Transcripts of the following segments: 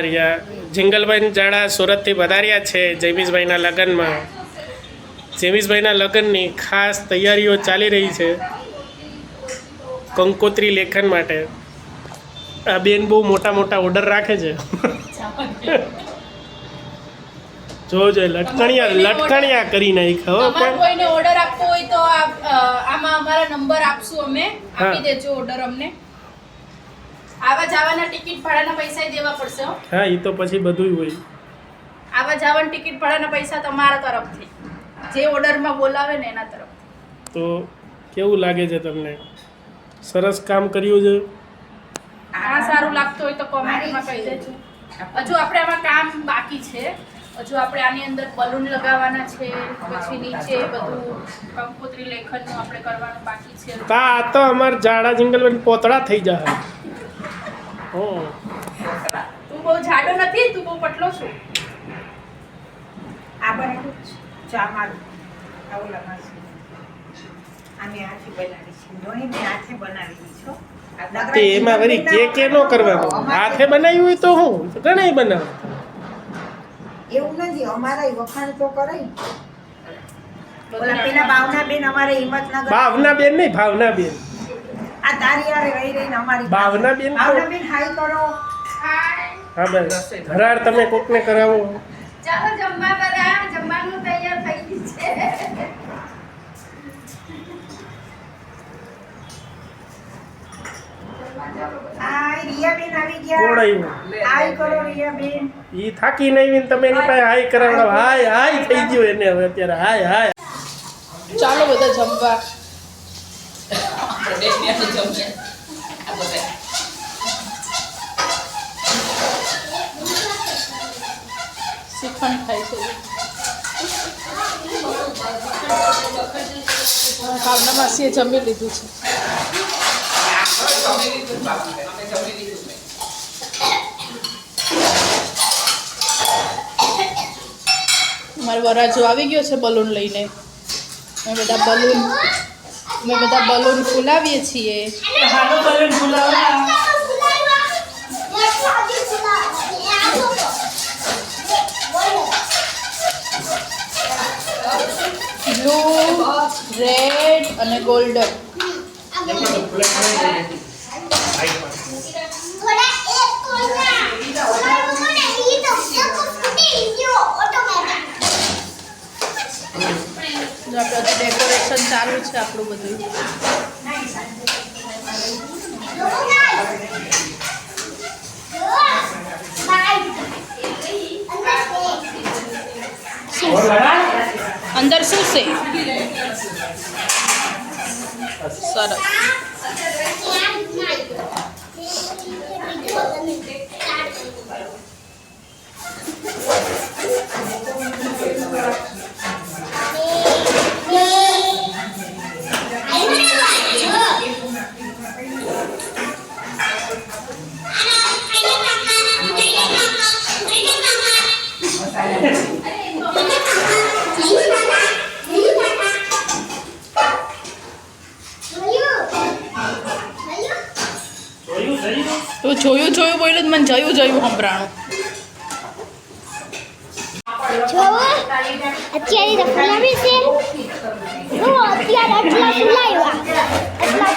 રહ્યા જિંગલભાઈ જાડા સુરતથી પધાર્યા છે જયમીશભાઈના લગ્નમાં. જયમીશભાઈના લગ્નની ખાસ તૈયારીઓ ચાલી રહી છે કંકોત્રી લેખન માટે. આ બેન બહુ મોટા મોટા ઓર્ડર રાખે છે. જોજો લટકણિયા કરી નાખ્યા. તમારે કોઈને ઓર્ડર આપવો હોય તો આમાં અમારા નંબર આપશું અમે, આપી દેજો ઓર્ડર અમને. આવા જવાના ટિકિટ ભાડાના પૈસા દેવા પડશે. હા, એ તો પછી બધું હોય. આવા જવાના ટિકિટ ભાડાના પૈસા તમારા તરફથી, જે ઓર્ડરમાં બોલાવે ને એના તરફ. તો કેવું લાગે છે તમને? સરસ કામ કર્યું છે. આ સારું લાગતું હોય તો કોમેન્ટમાં કહી દેજો. હજુ આપણે આમાં કામ બાકી છે. હજુ આપણે આની અંદર બલૂન લગાવવાના છે, પછી નીચે બધું કંકોત્રી લેખનનું આપણે કરવાનું બાકી છે. આ તો અમાર જાડા જિંગલભાઈ પોતળા થઈ જાય. તું બહુ જાડો નથી, તું બહુ પતલો છો. આ બનાવ્યું ચા મારું આવું લગાવશું. આને હાથે બનાવી છે, ધોઈને હાથે બનાવી છો. તે એમાં વળી કે નો કરવાનું. હાથે બનાવ્યું હોય તો હું ઘણાય બનાવ. એવું નથી, અમારા વખાણ તો કરે. ઓલા પેલા ભાવના બેન અમારે હિંમતનગર. ભાવના બેન નહીં, ભાવના બેન. આ તારી યારે રહી રહીને અમારી ભાવના બેન. ભાવના બેન હાઈ કરો. હા બસ ઘરાડ તમે કોકને કરાવો. ચાલો જમવા બધા, જમવાનું તૈયાર થઈ ગયું છે. હાય રિયાબેન આવી ગયા. કોણ આવ્યું? હાય કરો રિયાબેન. ઈ થાકી નહીં તમે એની પાસે હાય કરાવડાવ. હાય હાય થઈ ગયો એને હવે અત્યારે. હાય હાય. ચાલો બધા જમવા. શ્રીખંડ ખાય છે. ભાવના માસીએ જમી લીધું છે. મારો વરાજો આવી ગયો છે બલૂન લઈને. અમે બધા બલૂન ફૂલાવીએ છીએ. હાલો બલૂન ફુલાવવા. બ્લુ, રેડ અને ગોલ્ડન. આપણે ડેકોરેશન ચાલુ છે આપણું બધું. અંદર શું છે? સરસ. તું જોયું બોલ્યું મને જયું સંભળાણું. અત્યારે તો ફુલાવી છે. જો અત્યારે આટલા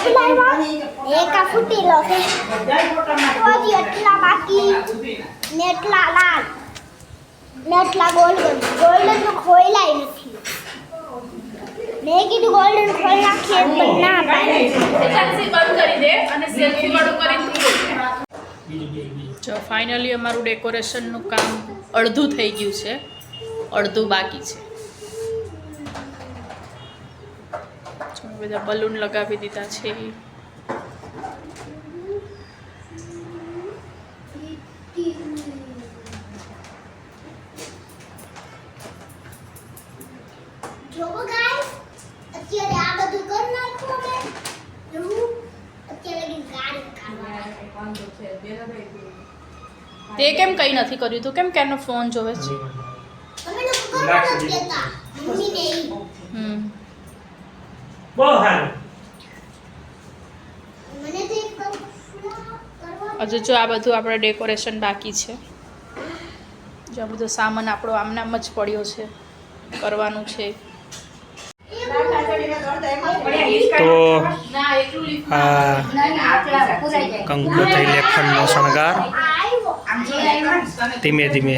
ફુલાવ્યા એક આ ફૂટેલો છે. હજી આટલા બાકી ને એટલા લાલ ને એટલા ગોલ્ડન તો ખોયલાય નથી. મેં કીધું ગોલ્ડન ખોઈ નાખીએ પણ ના પાડી. બંધ કરી દે અને સેલ્ફી વાળું કરીને જો ફાઇનલી અમારું ડેકોરેશનનું કામ અડધું થઈ ગયું છે, અડધું બાકી છે. બધા બલૂન લગાવી દીધા છે. જો ગાઈસ અત્યારે આ બધું કરી નાખું અમે. અત્યારે ગાડી કાઢવા. તે કેમ કંઈ નથી કર્યું? તું કેમ કેનો ફોન જોવે છે? અમે લોકો કરવા નથી દેતા. મમ્મીને ઈ. બહુ સારું. મને તો એક કરવા હજુ જો આ બધું આપણે ડેકોરેશન બાકી છે. જો આ બધો સામાન આપણો આમનામ જ પડ્યો છે, કરવાનું છે. તો આ કંકોત્રી લેખનનો શણગાર ધીમે ધીમે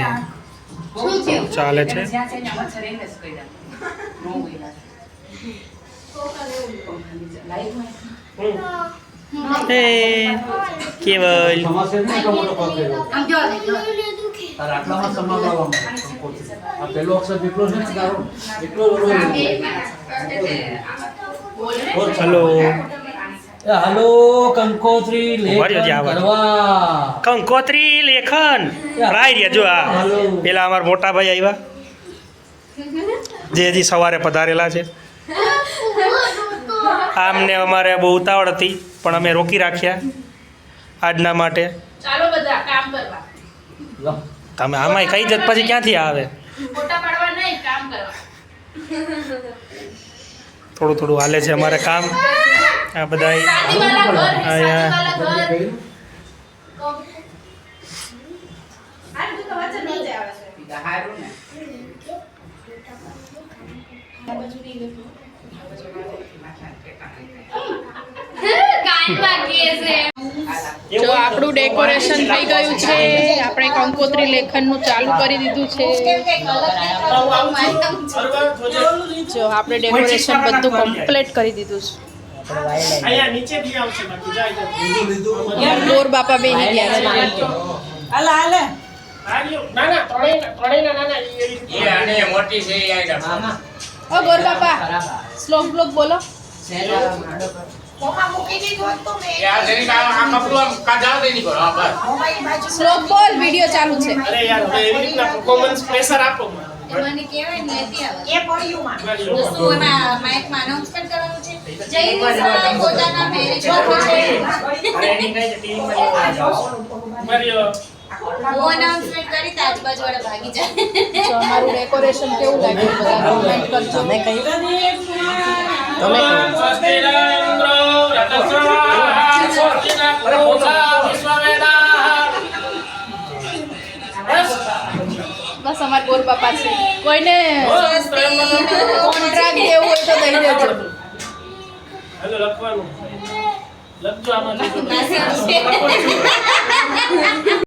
ચાલે છે. હે કેવલ આટલામાં સમાવવાનું આ પેલો અક્ષર જેટલો છે ને તારો એટલો હલો હલો કંકોત્રી લેખન કરવા કંકોત્રી લેખન રાઈ રહ્યા જો આ પેલા અમારા મોટા ભાઈ આવ્યા જે હજી સવારે પધારેલા છે. આમને અમારે બહુ ઉતાવળ હતી પણ અમે રોકી રાખ્યા આજના માટે. ચાલો બધા કામ કરવા. તમે આમાંય કઈ જત પછી ક્યાંથી આવે? ફોટા પાડવા નહીં, કામ કરવા. થોડું થોડું હાલે છે અમારે કામ. આ બધા શાદીવાલા ઘર, શાદીવાલા ઘર. આ તો વચ્ચે નહીં જ આવે છે. હારું ને. જો આપણું ડેકોરેશન થઈ ગયું છે. આપણે કંકોત્રી લેખનનું ચાલુ કરી દીધું છે. જો આપણે ડેકોરેશન બધું કમ્પ્લીટ કરી દીધું છે. મોર બાપા બેહી ગયા છે. ઓ ગોર બાપા શ્લોક બ્લોક બોલો. શ્લોક બોલ, વિડિયો ચાલુ છે. અરે યાર એવી રીતના પરફોર્મન્સ પ્રેશર આપો. મને કહેવાય ને નથી આવે. એ પડ્યું માં શું એમાં માઇકમાં અનાઉન્સમેન્ટ કરવાનું છે? જય નિશા પોતાના મેરેજ છે. હું અનાઉન્સમેન્ટ કરી તો આજુબાજુ વાળા ભાગી જાય. જો અમારું ડેકોરેશન કેવું લાગ્યું બધા કમેન્ટ કરજો. બસ અમારા ગોર બાપા છે. કોઈને કોન્ટ્રાક્ટ દેવું હોય તો દઈ દેજો. લખવાનું લખજો આમાં.